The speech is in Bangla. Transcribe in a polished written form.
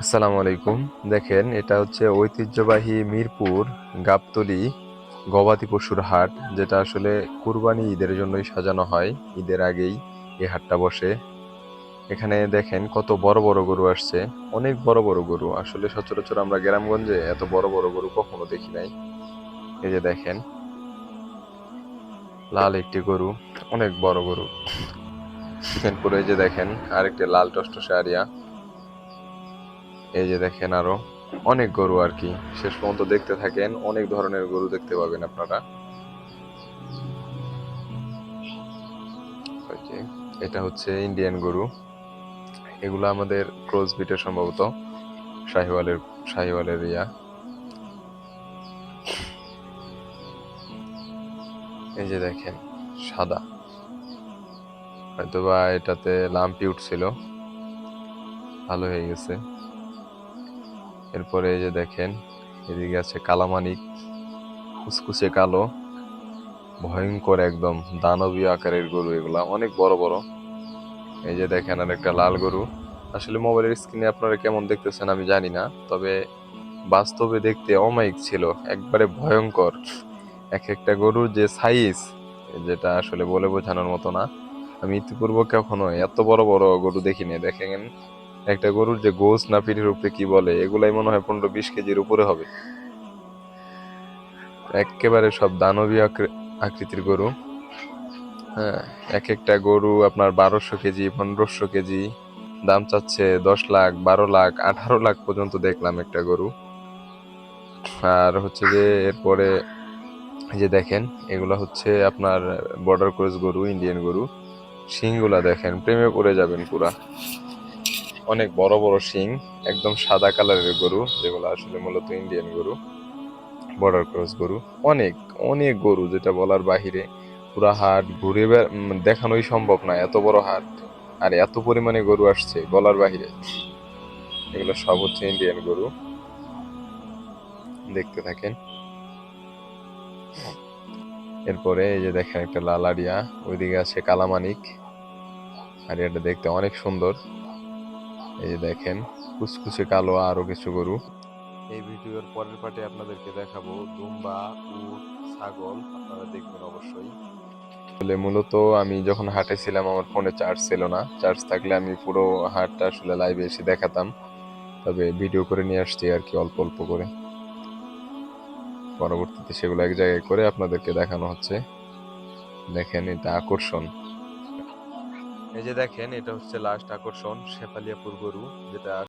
আসসালামু আলাইকুম। দেখেন, এটা হচ্ছে ঐতিহ্যবাহী মিরপুর গাবতলী গবাদি পশুর হাট, যেটা আসলে কুরবানি ঈদের জন্যই সাজানো হয়। ঈদের আগেই এই হাটটা বসে। এখানে দেখেন কত বড় বড় গরু আসছে, অনেক বড় বড় গরু। আসলে সচরাচর আমরা গ্রামগঞ্জে এত বড় বড় গরু কখনো দেখি নাই। এই যে দেখেন, লাল একটি গরু, অনেক বড় গরু। এরপরে এই যে দেখেন আরেকটি লাল টসটসে আরিয়া। এই যে দেখেন আরো অনেক গরু আর কি। শেষ পর্যন্ত দেখতে থাকেন, অনেক ধরনের গরু দেখতে পাবেন আপনারা। ওই যে এটা হচ্ছে ইন্ডিয়ান গরু। এগুলো আমাদের ক্রস বিটের সম্ভবত, শাহিওয়ালের শাহিওয়ালের ইয়া। এই যে দেখেন সাদা, হয়তোবা এটাতে লাম্পি উঠছিল, ভালো হয়ে গেছে। এরপরে এই যে দেখেন এদিকে আছে কালামানিক, কুচকুচে কালো, ভয়ঙ্কর একদম দানবীয় আকারের গরু। এগুলা অনেক বড় বড়। এই যে দেখেন আর একটা লাল গরু। আসলে মোবাইলের স্ক্রিনে আপনারা কেমন দেখতেছেন আমি জানি না, তবে বাস্তবে দেখতে অমায়িক ছিল, একবারে ভয়ঙ্কর। এক একটা গরুর যে সাইজ, যেটা আসলে বলে বোঝানোর মতো না। আমি ইতিপূর্বে কখনো এত বড় বড় গরু দেখিনি। দেখেন একটা গরুর যে গোস না পিঠের উপরে কি বলে, এগুলাই মনে হয় 15-20 কেজির উপরে হবে। একেবারে সব দানবীয় আকৃতির গরু। হ্যাঁ, এক একটা গরু আপনার 1200 কেজি, 1500 কেজি। দাম চাচ্ছে 10 লাখ, 12 লাখ, 18 লাখ পর্যন্ত দেখলাম একটা গরু। আর হচ্ছে যে এরপরে এই যে দেখেন, এগুলা হচ্ছে আপনার বর্ডার ক্রস গরু, ইন্ডিয়ান গরু। শিংগুলা দেখেন, প্রেমে পড়ে যাবেন পুরা। অনেক বড় বড় শিং, একদম সাদা কালারের গরু, যেগুলো আসলে মূলত ইন্ডিয়ান গরু, বর্ডার ক্রস গরু। অনেক অনেক গরু, যেটা বলার বাহিরে। পুরা হাট ঘুরে দেখানোই সম্ভব না, এত বড় হাট। আর এত পরিমাণে গরু আসছে বলার বাহিরে। এগুলো সব হচ্ছে ইন্ডিয়ান গরু, দেখতে থাকেন। এরপরে এই যে দেখেন একটা লাল আরিয়া, ওইদিকে আছে কালামানিক। আরিয়াটা দেখতে অনেক সুন্দর। এই যে দেখেন কুচকুচে কালো আরো কিছু গরু। এই ভিডিওর পরের পার্টে আপনাদেরকে দেখাবো দুম্বা, উট, ছাগল। আপনারা দেখবেন অবশ্যই। আসলে মূলত আমি যখন হাটে ছিলাম আমার ফোনে চার্জ ছিল না। চার্জ থাকলে আমি পুরো হাটটা আসলে লাইভে এসে দেখাতাম, তবে ভিডিও করে নিয়ে আসছি আর কি, অল্প অল্প করে। পরবর্তীতে সেগুলো এক জায়গায় করে আপনাদেরকে দেখানো হচ্ছে। দেখেন এটা আকর্ষণ। এই যে দেখেন, এটা হচ্ছে লাস্ট আকর্ষণ, শেফালিয়াপুর গরু, যেটা